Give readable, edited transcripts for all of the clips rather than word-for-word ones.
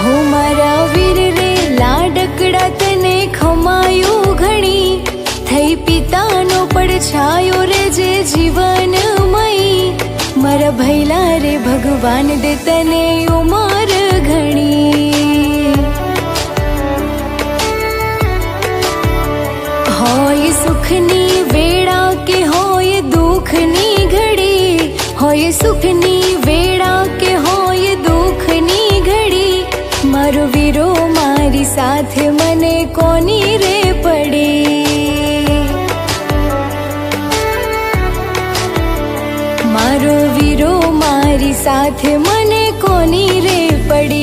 हो मारा वीर रे लाडकड़ा तने खमायो घणी थई पितानो પડછાયો रे जे जीवनमयी मारा भैला रे भगवान दे तने उमर घणी होय सुखनी वेळा के होय दुखनी घड़ी होय सुखनी वेळा के होय दुखनी घड़ी मारो वीरो मारी साथे मने कोनी रे पड़े मारो वीरो मारी साथे मने कोनी रे पड़ी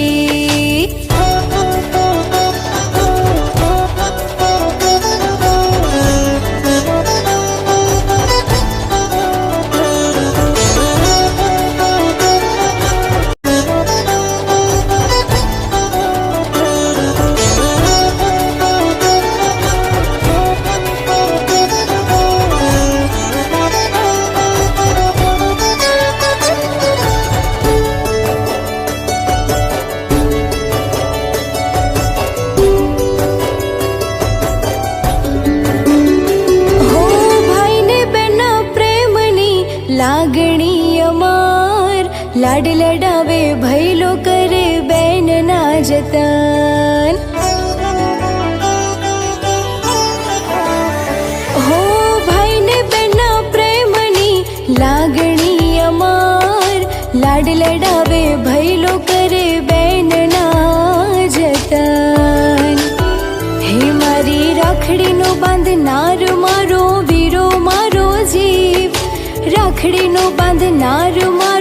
लागणी अमार लाड लडावे भैलो करे बैन ना जतन हो भाई ने बेना प्रेमनी लागणी अमार लाड लडावे भैलो करे बैन ना जतन हे मारी राखड़ी नो बांधनार मारो वीरो मारो जीव राखड़ी नो बांधनार मारो